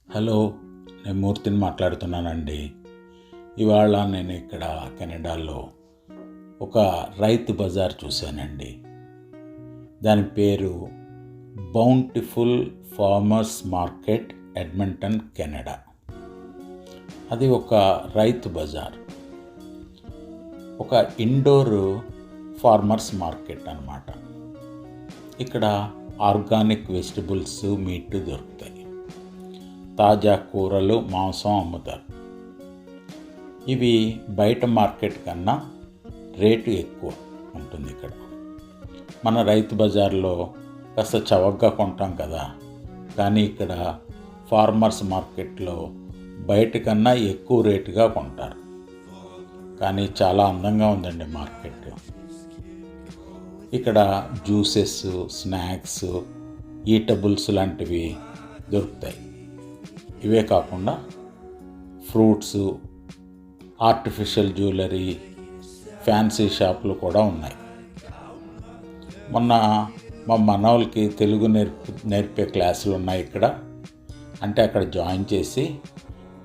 Hello, నేను మూర్తిని మాట్లాడుతున్నానండి. ఇవాళ నేను ఇక్కడ కెనడాలో ఒక రైతు బజార్ చూశానండి. దాని పేరు బౌంటిఫుల్ ఫార్మర్స్ మార్కెట్, ఎడ్మంటన్, కెనడా. అది ఒక రైతు బజార్, ఒక ఇండోర్ ఫార్మర్స్ మార్కెట్ అన్నమాట. ఇక్కడ ఆర్గానిక్ వెజిటబుల్స్, మీట్ దొరుకుతాయి. తాజా కూరలు, మాంసం అమ్ముతారు. ఇవి బయట మార్కెట్ కన్నా రేటు ఎక్కువ ఉంటుంది ఇక్కడ. మన రైతు బజార్లో కాస్త చవకగా కొంటాం కదా, కానీ ఇక్కడ ఫార్మర్స్ మార్కెట్లో బయట కన్నా ఎక్కువ రేటుగా కొంటారు. కానీ చాలా అందంగా ఉందండి మార్కెట్. ఇక్కడ జ్యూసెస్, స్నాక్స్, ఈటబుల్స్ లాంటివి దొరుకుతాయి. ఇవే కాకుండా ఫ్రూట్స్, ఆర్టిఫిషియల్ జ్యువెలరీ, ఫ్యాన్సీ షాపులు కూడా ఉన్నాయి. మొన్న మా మనవలకి తెలుగు నేర్పే క్లాసులు ఉన్నాయి ఇక్కడ. అంటే అక్కడ జాయిన్ చేసి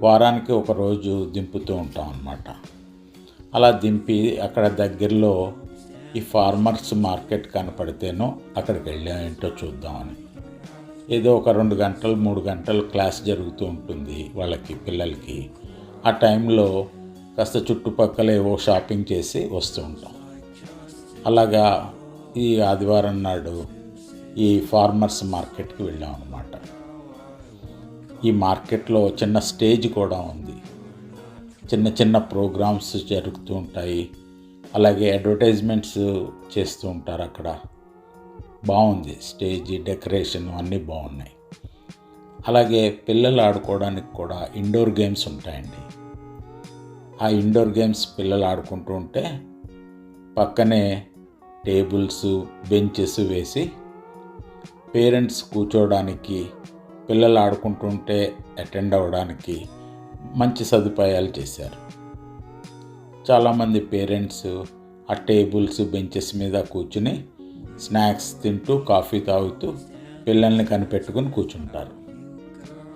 వారానికి ఒక రోజు దింపుతూ ఉంటాం అన్నమాట. అలా దింపి అక్కడ దగ్గరలో ఈ ఫార్మర్స్ మార్కెట్ కనపడితేనో అక్కడికి వెళ్ళామేంటో చూద్దామని. ఏదో ఒక 2 గంటలు 3 గంటలు క్లాస్ జరుగుతూ ఉంటుంది వాళ్ళకి, పిల్లలకి. ఆ టైంలో కాస్త చుట్టుపక్కల ఏవో షాపింగ్ చేసి వస్తూ ఉంటాం. అలాగా ఈ ఆదివారం నాడు ఈ ఫార్మర్స్ మార్కెట్కి వెళ్ళాం అన్నమాట. ఈ మార్కెట్లో చిన్న స్టేజ్ కూడా ఉంది. చిన్న చిన్న ప్రోగ్రామ్స్ జరుగుతూ ఉంటాయి. అలాగే అడ్వర్టైజ్మెంట్స్ చేస్తూ ఉంటారు అక్కడ. బాగుంది స్టేజ్, డెకరేషన్ అన్నీ బాగున్నాయి. అలాగే పిల్లలు ఆడుకోవడానికి కూడా ఇండోర్ గేమ్స్ ఉంటాయండి. ఆ ఇండోర్ గేమ్స్ పిల్లలు ఆడుకుంటూ ఉంటే పక్కనే టేబుల్స్, బెంచెస్ వేసి పేరెంట్స్ కూర్చోవడానికి, పిల్లలు ఆడుకుంటుంటే అటెండ్ అవ్వడానికి మంచి సదుపాయాలు చేశారు. చాలామంది పేరెంట్స్ ఆ టేబుల్స్, బెంచెస్ మీద కూర్చుని స్నాక్స్ తింటూ, కాఫీ తాగుతూ పిల్లల్ని కనిపెట్టుకుని కూర్చుంటారు.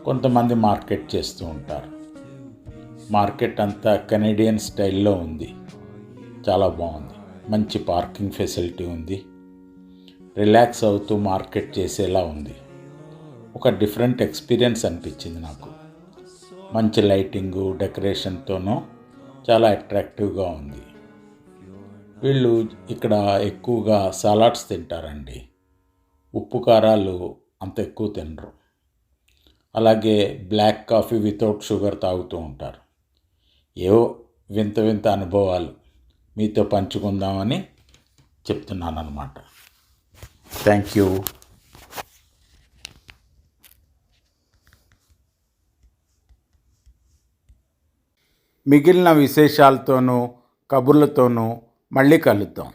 కొంతమంది మార్కెట్ చేస్తూ ఉంటారు. మార్కెట్ అంతా కెనడియన్ స్టైల్లో ఉంది. చాలా బాగుంది. మంచి పార్కింగ్ ఫెసిలిటీ ఉంది. రిలాక్స్ అవుతూ మార్కెట్ చేసేలా ఉంది. ఒక డిఫరెంట్ ఎక్స్పీరియన్స్ అనిపించింది నాకు. మంచి లైటింగు, డెకరేషన్తోనూ చాలా అట్రాక్టివ్గా ఉంది. వీళ్ళు ఇక్కడ ఎక్కువగా సలాడ్స్ తింటారండి. ఉప్పు కారాలు అంత ఎక్కువ తినరు. అలాగే బ్లాక్ కాఫీ వితౌట్ షుగర్ తాగుతూ ఉంటారు. ఏవో వింత వింత అనుభవాలు మీతో పంచుకుందామని చెప్తున్నాను అన్నమాట. Thank you. మిగిలిన విశేషాలతోనూ, కబుర్లతోనూ మళ్ళీ కలుద్దాం.